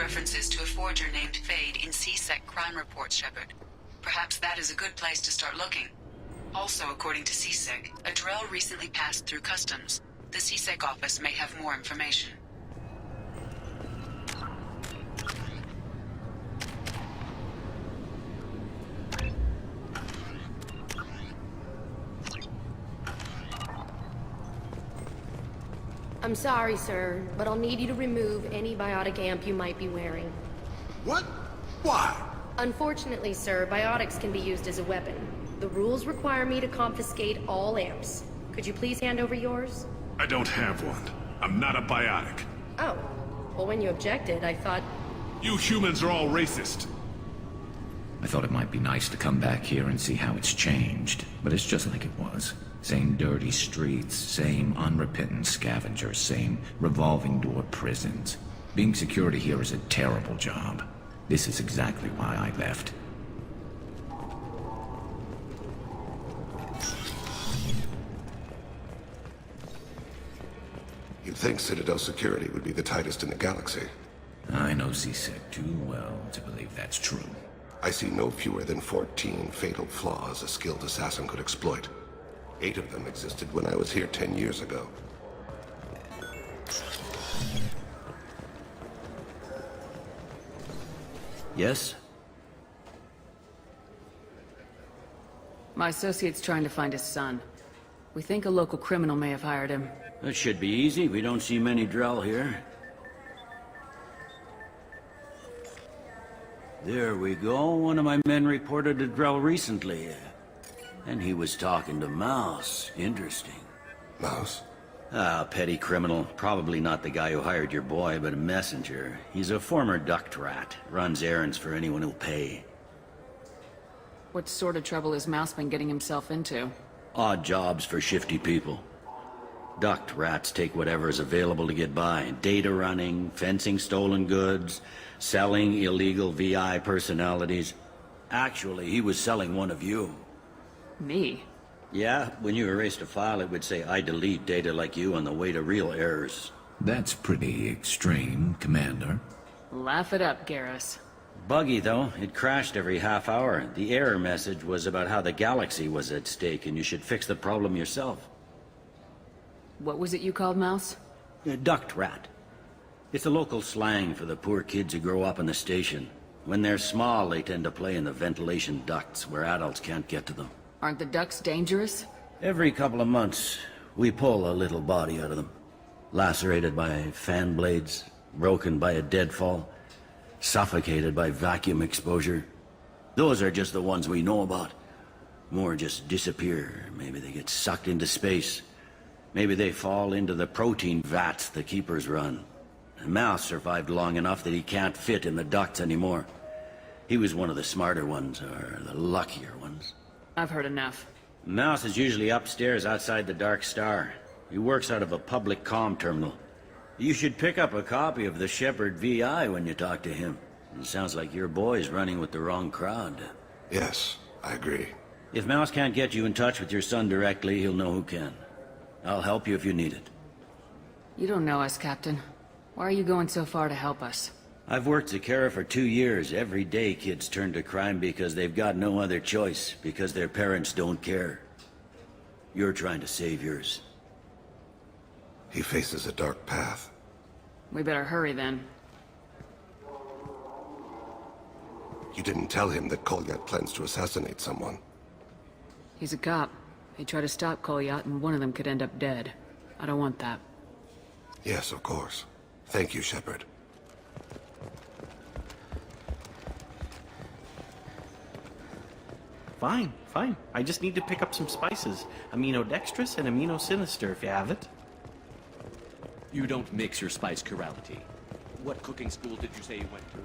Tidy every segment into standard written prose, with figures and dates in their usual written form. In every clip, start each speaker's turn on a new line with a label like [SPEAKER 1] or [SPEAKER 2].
[SPEAKER 1] references to a forger named Thane in C-Sec crime reports, Shepard. Perhaps that is a good place to start looking. Also, according to C-Sec, a Drell recently passed through customs. The C-Sec office may have more information.
[SPEAKER 2] I'm sorry, sir, but I'll need you to remove any biotic amp you might be wearing.
[SPEAKER 3] What? Why?
[SPEAKER 2] Unfortunately, sir, biotics can be used as a weapon. The rules require me to confiscate all amps. Could you please hand over yours?
[SPEAKER 3] I don't have one. I'm not a biotic.
[SPEAKER 2] Oh. Well, when you objected, I thought...
[SPEAKER 3] You humans are all racist.
[SPEAKER 4] I thought it might be nice to come back here and see how it's changed, but it's just like it was. Same dirty streets, same unrepentant scavengers, same revolving door prisons. Being security here is a terrible job. This is exactly why I left.
[SPEAKER 5] You'd think Citadel security would be the tightest in the galaxy.
[SPEAKER 4] I know C-Sec too well to believe that's true.
[SPEAKER 5] I see no fewer than 14 fatal flaws a skilled assassin could exploit. 8 of them existed when I was here 10 years ago.
[SPEAKER 6] Yes?
[SPEAKER 1] My associate's trying to find his son. We think a local criminal may have hired him.
[SPEAKER 6] That should be easy. We don't see many Drell here. There we go. One of my men reported a Drell recently. And he was talking to Mouse. Interesting.
[SPEAKER 5] Mouse?
[SPEAKER 6] Ah, petty criminal. Probably not the guy who hired your boy, but a messenger. He's a former duct rat. Runs errands for anyone who'll pay.
[SPEAKER 1] What sort of trouble has Mouse been getting himself into?
[SPEAKER 6] Odd jobs for shifty people. Duct rats take whatever is available to get by. Data running, fencing stolen goods, selling illegal VI personalities. Actually, he was selling one of you.
[SPEAKER 1] Me?
[SPEAKER 6] Yeah, when you erased a file, it would say, I delete data like you on the way to real errors.
[SPEAKER 4] That's pretty extreme, Commander.
[SPEAKER 1] Laugh it up, Garrus.
[SPEAKER 6] Buggy, though. It crashed every half hour. The error message was about how the galaxy was at stake, and you should fix the problem yourself.
[SPEAKER 1] What was it you called Mouse?
[SPEAKER 6] A duct rat. It's the local slang for the poor kids who grow up in the station. When they're small, they tend to play in the ventilation ducts where adults can't get to them.
[SPEAKER 1] Aren't the ducks dangerous?
[SPEAKER 6] Every couple of months, we pull a little body out of them. Lacerated by fan blades, broken by a deadfall, suffocated by vacuum exposure. Those are just the ones we know about. More just disappear. Maybe they get sucked into space. Maybe they fall into the protein vats the keepers run. Mouse survived long enough that he can't fit in the ducts anymore. He was one of the smarter ones, or the luckier ones.
[SPEAKER 1] I've heard enough.
[SPEAKER 6] Mouse is usually upstairs outside the Dark Star. He works out of a public comm terminal. You should pick up a copy of the Shepard VI when you talk to him. It sounds like your boy's running with the wrong crowd.
[SPEAKER 5] Yes, I agree.
[SPEAKER 6] If Mouse can't get you in touch with your son directly, he'll know who can. I'll help you if you need it.
[SPEAKER 1] You don't know us, Captain. Why are you going so far to help us?
[SPEAKER 6] I've worked Zakera for 2 years. Every day kids turn to crime because they've got no other choice, because their parents don't care. You're trying to save yours.
[SPEAKER 5] He faces a dark path.
[SPEAKER 1] We better hurry then.
[SPEAKER 5] You didn't tell him that Kolyat plans to assassinate someone.
[SPEAKER 1] He's a cop. They try to stop Kolyat and one of them could end up dead. I don't want that.
[SPEAKER 5] Yes, of course. Thank you, Shepard.
[SPEAKER 7] Fine, fine. I just need to pick up some spices. Aminodextrous and aminosinister, if you have it.
[SPEAKER 8] You don't mix your spice chirality. What cooking school did you say you went to?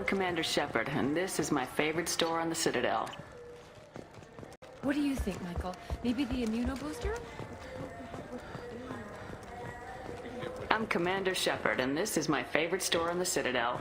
[SPEAKER 1] I'm Commander Shepard, and this is my favorite store on the Citadel.
[SPEAKER 9] What do you think, Michael? Maybe the immunobooster?
[SPEAKER 1] I'm Commander Shepard, and this is my favorite store on the Citadel.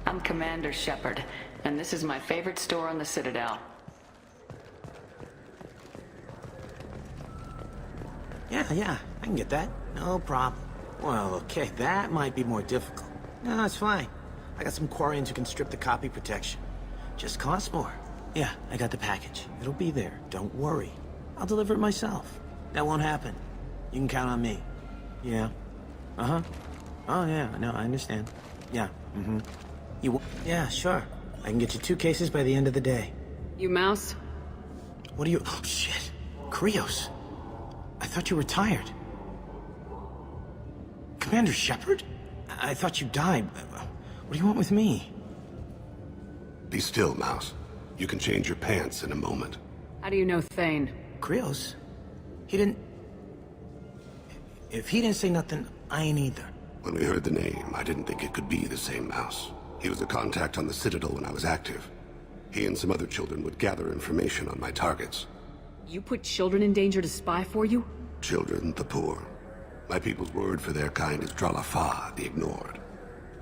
[SPEAKER 1] I'm Commander Shepard, and this is my favorite store on the Citadel.
[SPEAKER 10] Yeah, I can get that. No problem. Well, okay, that might be more difficult. No, it's fine. I got some Quarians who can strip the copy protection. Just costs more. Yeah, I got the package. It'll be there. Don't worry. I'll deliver it myself. That won't happen. You can count on me. Yeah. Uh-huh. Oh, yeah, no, I understand. Yeah, Yeah, sure. I can get you 2 cases by the end of the day.
[SPEAKER 1] You mouse?
[SPEAKER 10] What are you... Oh, shit. Krios. I thought you were retired. Commander Shepard? I thought you died. What do you want with me?
[SPEAKER 5] Be still, Mouse. You can change your pants in a moment.
[SPEAKER 1] How do you know Thane?
[SPEAKER 10] Krios? He didn't... If he didn't say nothing, I ain't either.
[SPEAKER 5] When we heard the name, I didn't think it could be the same Mouse. He was a contact on the Citadel when I was active. He and some other children would gather information on my targets.
[SPEAKER 1] You put children in danger to spy for you?
[SPEAKER 5] Children, the poor. My people's word for their kind is Dralafa, the ignored.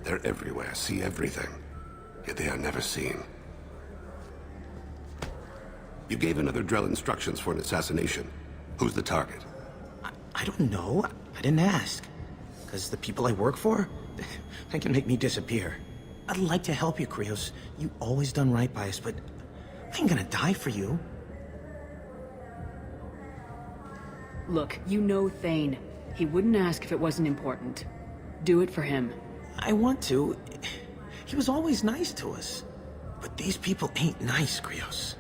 [SPEAKER 5] They're everywhere, see everything, yet they are never seen. You gave another Drell instructions for an assassination. Who's the target?
[SPEAKER 10] I don't know. I didn't ask. Because the people I work for, they can make me disappear. I'd like to help you, Krios. You always done right by us, but I ain't gonna die for you.
[SPEAKER 1] Look, you know Thane. He wouldn't ask if it wasn't important. Do it for him.
[SPEAKER 10] I want to. He was always nice to us. But these people ain't nice, Krios.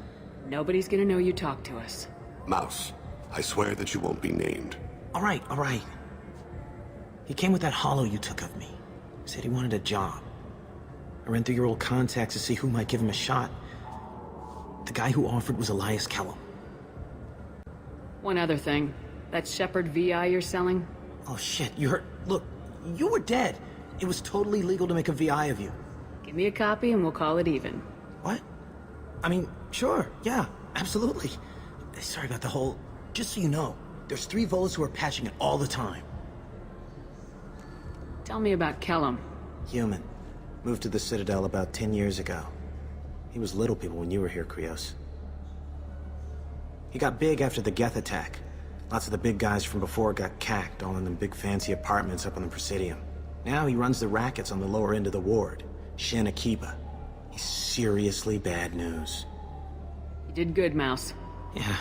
[SPEAKER 1] Nobody's gonna know you talked to us.
[SPEAKER 5] Mouse, I swear that you won't be named.
[SPEAKER 10] All right. He came with that hollow you took of me. Said he wanted a job. I ran through your old contacts to see who might give him a shot. The guy who offered was Elias Kellum.
[SPEAKER 1] One other thing. That Shepard VI you're selling?
[SPEAKER 10] Oh shit, you heard... Look, you were dead. It was totally legal to make a VI of you.
[SPEAKER 1] Give me a copy and we'll call it even.
[SPEAKER 10] What? I mean, sure, yeah, absolutely. Sorry about the whole... Just so you know, there's 3 Volas who are patching it all the time.
[SPEAKER 1] Tell me about Kellum.
[SPEAKER 10] Human. Moved to the Citadel about 10 years ago. He was little people when you were here, Krios. He got big after the Geth attack. Lots of the big guys from before got cacked, all in them big fancy apartments up on the Presidium. Now he runs the rackets on the lower end of the ward, Shin Akiba. He's seriously bad news.
[SPEAKER 1] You did good, Mouse.
[SPEAKER 10] Yeah.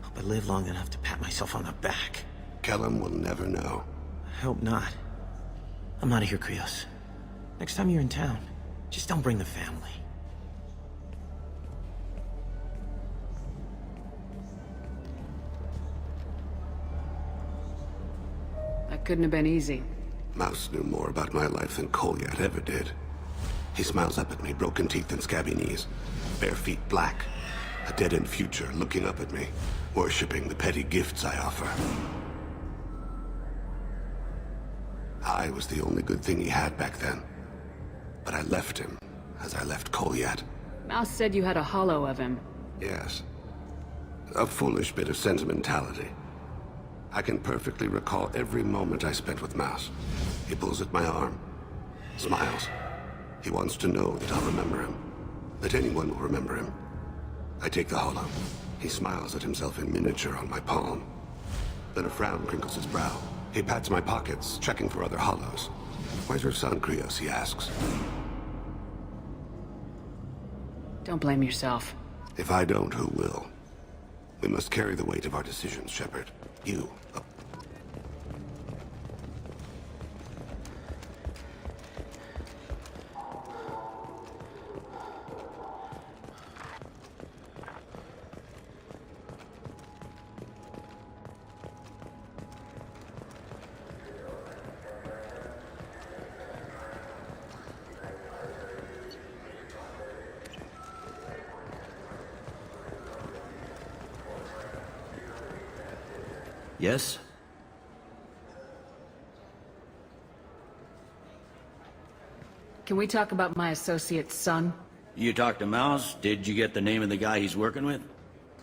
[SPEAKER 10] Hope I live long enough to pat myself on the back.
[SPEAKER 5] Kellum will never know.
[SPEAKER 10] I hope not. I'm out of here, Krios. Next time you're in town, just don't bring the family.
[SPEAKER 1] That couldn't have been easy.
[SPEAKER 5] Mouse knew more about my life than Kolyat ever did. He smiles up at me, broken teeth and scabby knees. Bare feet black. A dead-end future looking up at me, worshipping the petty gifts I offer. I was the only good thing he had back then. But I left him, as I left Kolyat.
[SPEAKER 1] Mouse said you had a hollow of him.
[SPEAKER 5] Yes. A foolish bit of sentimentality. I can perfectly recall every moment I spent with Mouse. He pulls at my arm, smiles. He wants to know that I'll remember him, that anyone will remember him. I take the hollow. He smiles at himself in miniature on my palm. Then a frown crinkles his brow. He pats my pockets, checking for other hollows. "Where's your son, Krios?" he asks.
[SPEAKER 1] Don't blame yourself.
[SPEAKER 5] If I don't, who will? We must carry the weight of our decisions, Shepard. You.
[SPEAKER 6] Yes?
[SPEAKER 1] Can we talk about my associate's son?
[SPEAKER 6] You talked to Mouse? Did you get the name of the guy he's working with?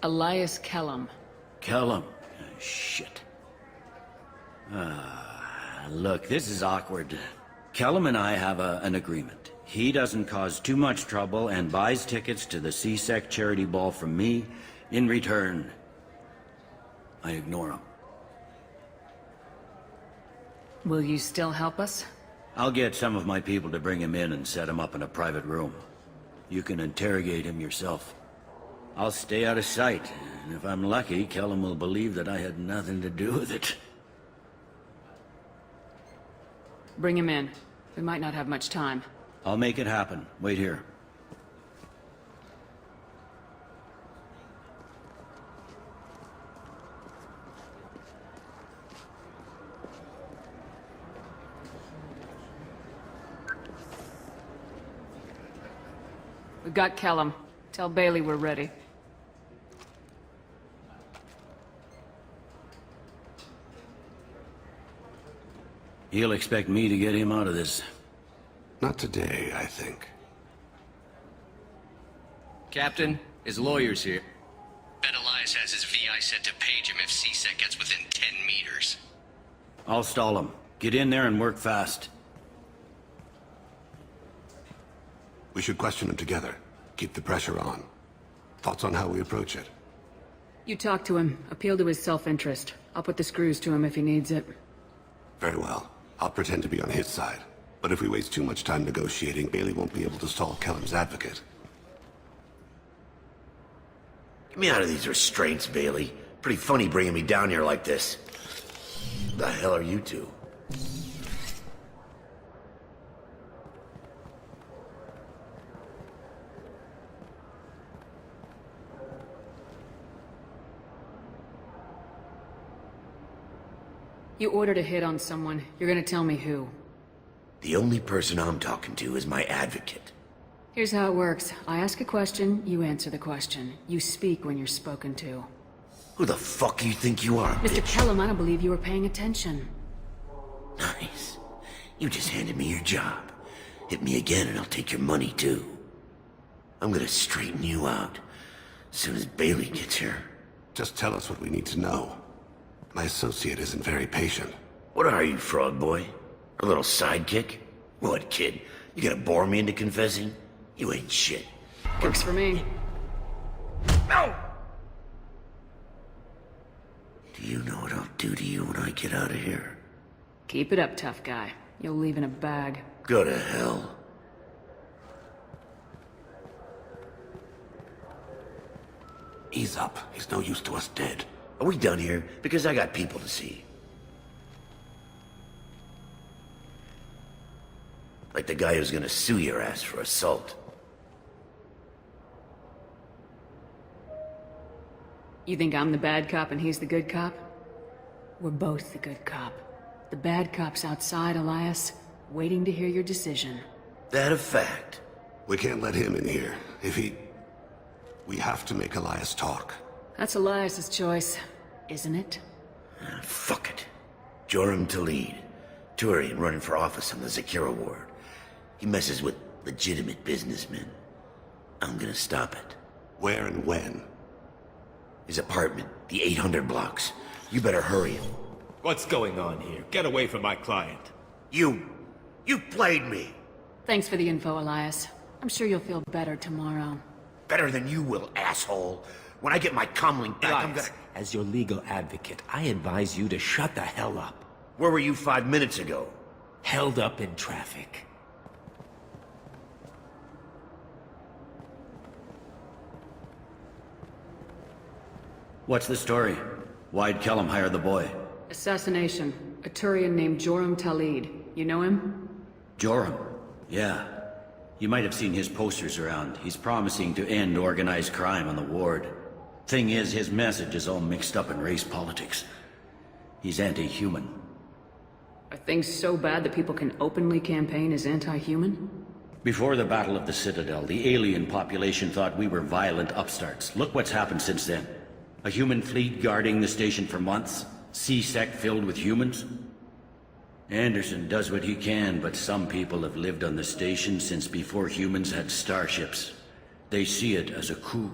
[SPEAKER 1] Elias Kellum.
[SPEAKER 6] Kellum. Shit. Look, this is awkward. Kellum and I have an agreement. He doesn't cause too much trouble and buys tickets to the CSEC charity ball from me. In return, I ignore him.
[SPEAKER 1] Will you still help us?
[SPEAKER 6] I'll get some of my people to bring him in and set him up in a private room. You can interrogate him yourself. I'll stay out of sight, and if I'm lucky, Kellum will believe that I had nothing to do with it.
[SPEAKER 1] Bring him in. We might not have much time.
[SPEAKER 6] I'll make it happen. Wait here.
[SPEAKER 1] We've got Kellum. Tell Bailey we're ready.
[SPEAKER 6] He'll expect me to get him out of this.
[SPEAKER 5] Not today, I think.
[SPEAKER 8] Captain, his lawyer's here. Bet Elias has his VI set to page him if CSEC gets within 10 meters.
[SPEAKER 6] I'll stall him. Get in there and work fast.
[SPEAKER 5] We should question him together. Keep the pressure on. Thoughts on how we approach it?
[SPEAKER 1] You talk to him. Appeal to his self-interest. I'll put the screws to him if he needs it.
[SPEAKER 5] Very well. I'll pretend to be on his side. But if we waste too much time negotiating, Bailey won't be able to stall Kellum's advocate.
[SPEAKER 11] Get me out of these restraints, Bailey. Pretty funny bringing me down here like this. The hell are you two?
[SPEAKER 1] You ordered a hit on someone. You're gonna tell me who.
[SPEAKER 11] The only person I'm talking to is my advocate.
[SPEAKER 1] Here's how it works. I ask a question, you answer the question. You speak when you're spoken to.
[SPEAKER 11] Who the fuck you think you are,
[SPEAKER 1] Mr.
[SPEAKER 11] bitch?
[SPEAKER 1] Kellum, I don't believe you were paying attention.
[SPEAKER 11] Nice. You just handed me your job. Hit me again and I'll take your money too. I'm gonna straighten you out as soon as Bailey gets here.
[SPEAKER 5] Just tell us what we need to know. My associate isn't very patient.
[SPEAKER 11] What are you, frog boy? A little sidekick? What, kid? You gonna bore me into confessing? You ain't shit.
[SPEAKER 1] Works for me.
[SPEAKER 11] No! Do you know what I'll do to you when I get out of here?
[SPEAKER 1] Keep it up, tough guy. You'll leave in a bag.
[SPEAKER 11] Go to hell.
[SPEAKER 5] Ease up. He's no use to us dead.
[SPEAKER 11] Are we done here? Because I got people to see. Like the guy who's gonna sue your ass for assault.
[SPEAKER 1] You think I'm the bad cop and he's the good cop? We're both the good cop. The bad cop's outside, Elias, waiting to hear your decision.
[SPEAKER 11] That a fact?
[SPEAKER 5] We can't let him in here. We have to make Elias talk.
[SPEAKER 1] That's Elias's choice, isn't it?
[SPEAKER 11] Fuck it. Joram Talid. Turian running for office on the Zakira ward. He messes with legitimate businessmen. I'm gonna stop it.
[SPEAKER 5] Where and when?
[SPEAKER 11] His apartment, the 800 blocks. You better hurry him.
[SPEAKER 12] What's going on here? Get away from my client.
[SPEAKER 11] You played me.
[SPEAKER 1] Thanks for the info, Elias. I'm sure you'll feel better tomorrow.
[SPEAKER 11] Better than you will, asshole. When I get my comlink back, I'm gonna...
[SPEAKER 12] As your legal advocate, I advise you to shut the hell up.
[SPEAKER 11] Where were you 5 minutes ago?
[SPEAKER 12] Held up in traffic.
[SPEAKER 6] What's the story? Why'd Kellum hire the boy?
[SPEAKER 1] Assassination. A Turian named Joram Talid. You know him?
[SPEAKER 6] Joram? Yeah. You might have seen his posters around. He's promising to end organized crime on the ward. Thing is, his message is all mixed up in race politics. He's anti-human.
[SPEAKER 1] Are things so bad that people can openly campaign as anti-human?
[SPEAKER 6] Before the Battle of the Citadel, the alien population thought we were violent upstarts. Look what's happened since then. A human fleet guarding the station for months. C-Sec filled with humans. Anderson does what he can, but some people have lived on the station since before humans had starships. They see it as a coup.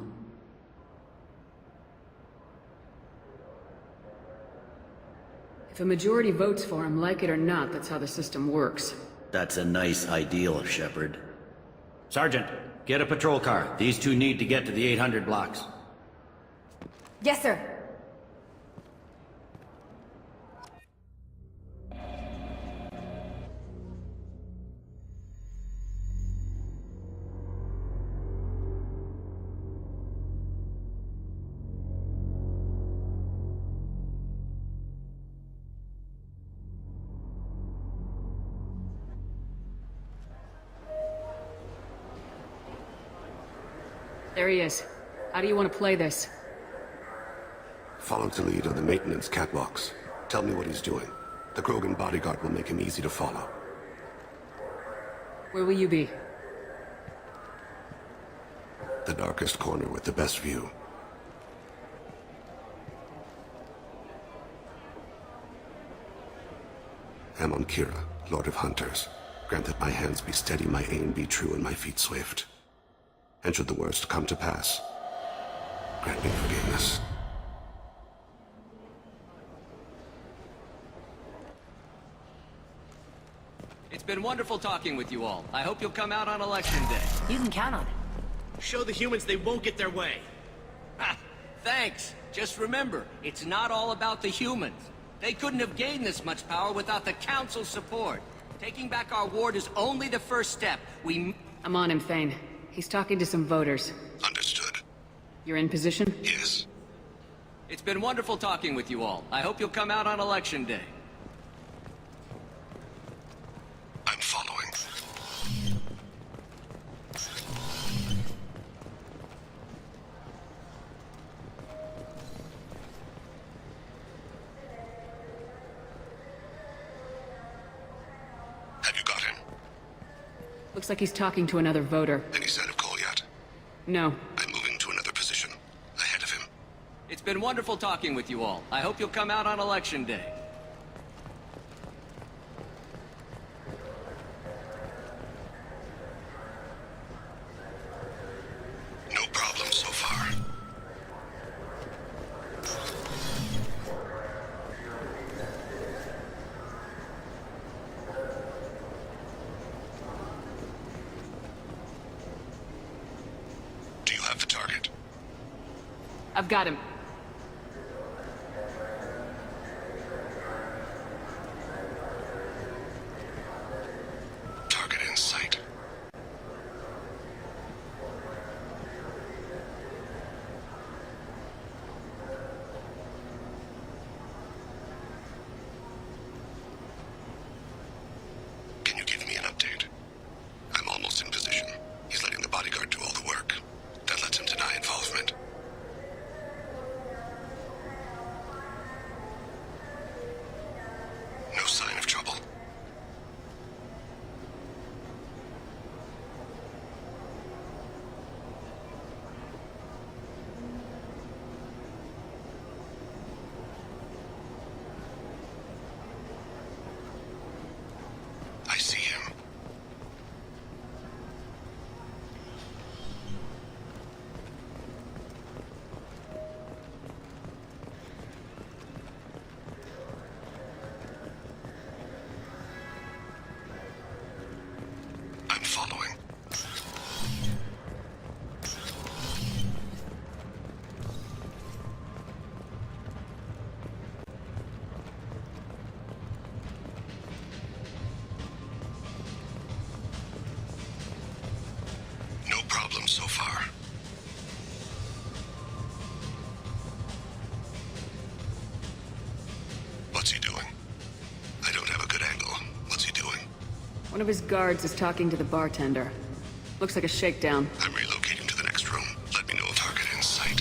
[SPEAKER 1] If a majority votes for him, like it or not, that's how the system works.
[SPEAKER 6] That's a nice ideal, Shepard. Sergeant, get a patrol car. These two need to get to the 800 blocks.
[SPEAKER 9] Yes, sir.
[SPEAKER 1] There he is. How do you want to play this?
[SPEAKER 5] Follow to lead on the maintenance catwalks. Tell me what he's doing. The Krogan bodyguard will make him easy to follow.
[SPEAKER 1] Where will you be?
[SPEAKER 5] The darkest corner with the best view. Amon Kira, Lord of Hunters. Grant that my hands be steady, my aim be true, and my feet swift. And should the worst come to pass, grant me forgiveness.
[SPEAKER 8] It's been wonderful talking with you all. I hope you'll come out on election day.
[SPEAKER 9] You can count on it.
[SPEAKER 10] Show the humans they won't get their way.
[SPEAKER 8] Ha! Thanks. Just remember, it's not all about the humans. They couldn't have gained this much power without the Council's support. Taking back our ward is only the first step.
[SPEAKER 1] I'm on him, Thane. He's talking to some voters.
[SPEAKER 5] Understood.
[SPEAKER 1] You're in position?
[SPEAKER 5] Yes.
[SPEAKER 8] It's been wonderful talking with you all. I hope you'll come out on election day.
[SPEAKER 5] I'm following. Have you got him?
[SPEAKER 1] Looks like he's talking to another voter.
[SPEAKER 5] Any sign of call yet?
[SPEAKER 1] No.
[SPEAKER 5] I'm moving to another position. Ahead of him.
[SPEAKER 8] It's been wonderful talking with you all. I hope you'll come out on election day.
[SPEAKER 5] No problem so far. Do you have the target?
[SPEAKER 1] I've got him.
[SPEAKER 5] Target in sight. Can you give me an update? I'm almost in position. He's letting the bodyguard do all the work. That lets him deny involvement.
[SPEAKER 13] One of his guards is talking to the bartender. Looks like a shakedown.
[SPEAKER 5] I'm relocating to the next room. Let me know a target in sight.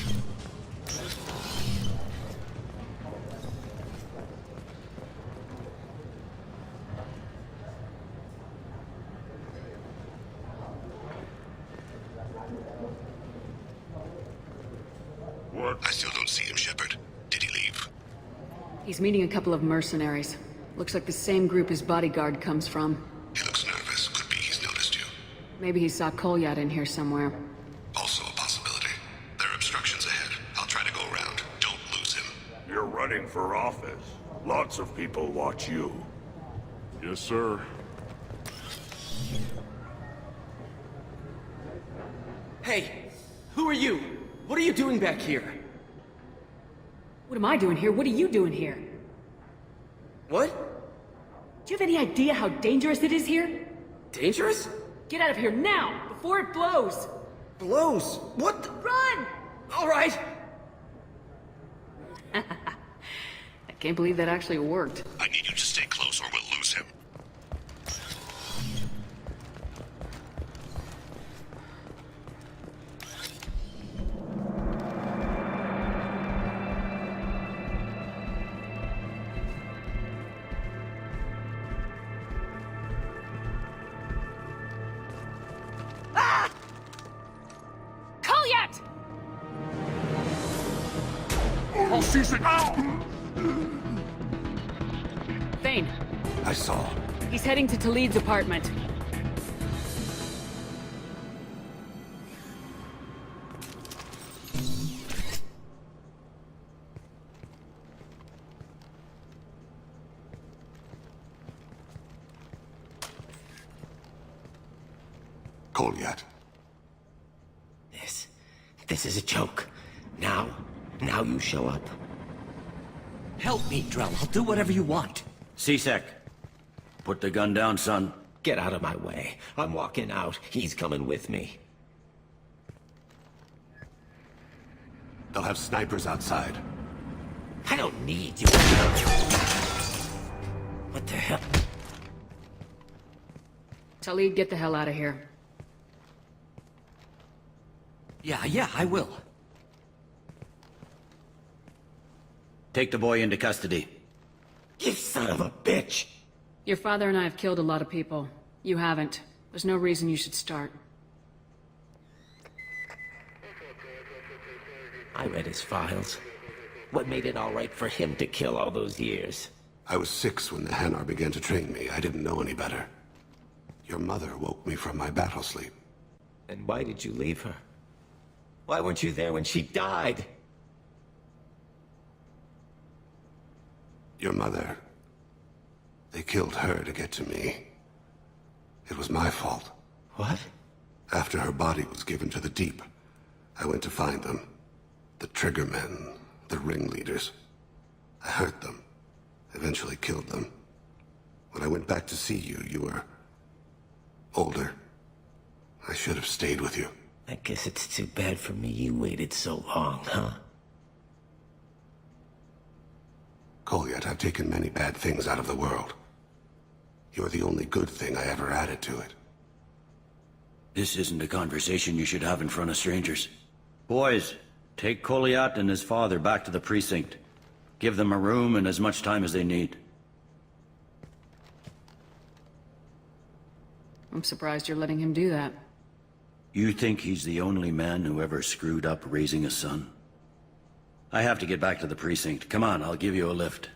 [SPEAKER 3] What?
[SPEAKER 5] I still don't see him, Shepard. Did he leave?
[SPEAKER 13] He's meeting a couple of mercenaries. Looks like the same group his bodyguard comes from.
[SPEAKER 5] He looks nervous. Could be he's noticed you.
[SPEAKER 13] Maybe he saw Kolyat in here somewhere.
[SPEAKER 5] Also a possibility. There are obstructions ahead. I'll try to go around. Don't lose him.
[SPEAKER 3] You're running for office. Lots of people watch you. Yes, sir.
[SPEAKER 12] Hey, who are you? What are you doing back here?
[SPEAKER 13] What am I doing here? What are you doing here?
[SPEAKER 12] What?
[SPEAKER 13] Do you have any idea how dangerous it is here?
[SPEAKER 12] Dangerous?
[SPEAKER 13] Get out of here now, before it blows!
[SPEAKER 12] Blows? What the—
[SPEAKER 13] Run!
[SPEAKER 12] All right!
[SPEAKER 13] I can't believe that actually worked.
[SPEAKER 5] I need you to stay close or we'll lose him.
[SPEAKER 13] Kolyat!
[SPEAKER 3] Oh, cease it! Ow!
[SPEAKER 13] Thane,
[SPEAKER 5] I saw.
[SPEAKER 13] he's heading to Talid's apartment.
[SPEAKER 5] Kolyat.
[SPEAKER 12] This is a joke. Now you show up. Help me, Drell. I'll do whatever you want.
[SPEAKER 6] C-Sec, put the gun down, son.
[SPEAKER 12] Get out of my way. I'm walking out. He's coming with me.
[SPEAKER 5] They'll have snipers outside.
[SPEAKER 12] I don't need you. What the hell?
[SPEAKER 13] Talid, get the hell out of here.
[SPEAKER 12] Yeah, I will.
[SPEAKER 6] Take the boy into custody.
[SPEAKER 12] You son of a bitch!
[SPEAKER 13] Your father and I have killed a lot of people. You haven't. There's no reason you should start.
[SPEAKER 12] I read his files. What made it all right for him to kill all those years?
[SPEAKER 5] I was 6 when the Hanar began to train me. I didn't know any better. Your mother woke me from my battle sleep.
[SPEAKER 12] And why did you leave her? Why weren't you there when she died?
[SPEAKER 5] Your mother... They killed her to get to me. It was my fault.
[SPEAKER 12] What?
[SPEAKER 5] After her body was given to the Deep, I went to find them. The Triggermen, the ringleaders. I hurt them. Eventually killed them. When I went back to see you, you were... older. I should have stayed with you.
[SPEAKER 12] I guess it's too bad for me you waited so long, huh?
[SPEAKER 5] Kolyat, I've taken many bad things out of the world. You're the only good thing I ever added to it.
[SPEAKER 6] This isn't a conversation you should have in front of strangers. Boys, take Kolyat and his father back to the precinct. Give them a room and as much time as they need.
[SPEAKER 13] I'm surprised you're letting him do that.
[SPEAKER 6] You think he's the only man who ever screwed up raising a son? I have to get back to the precinct. Come on, I'll give you a lift.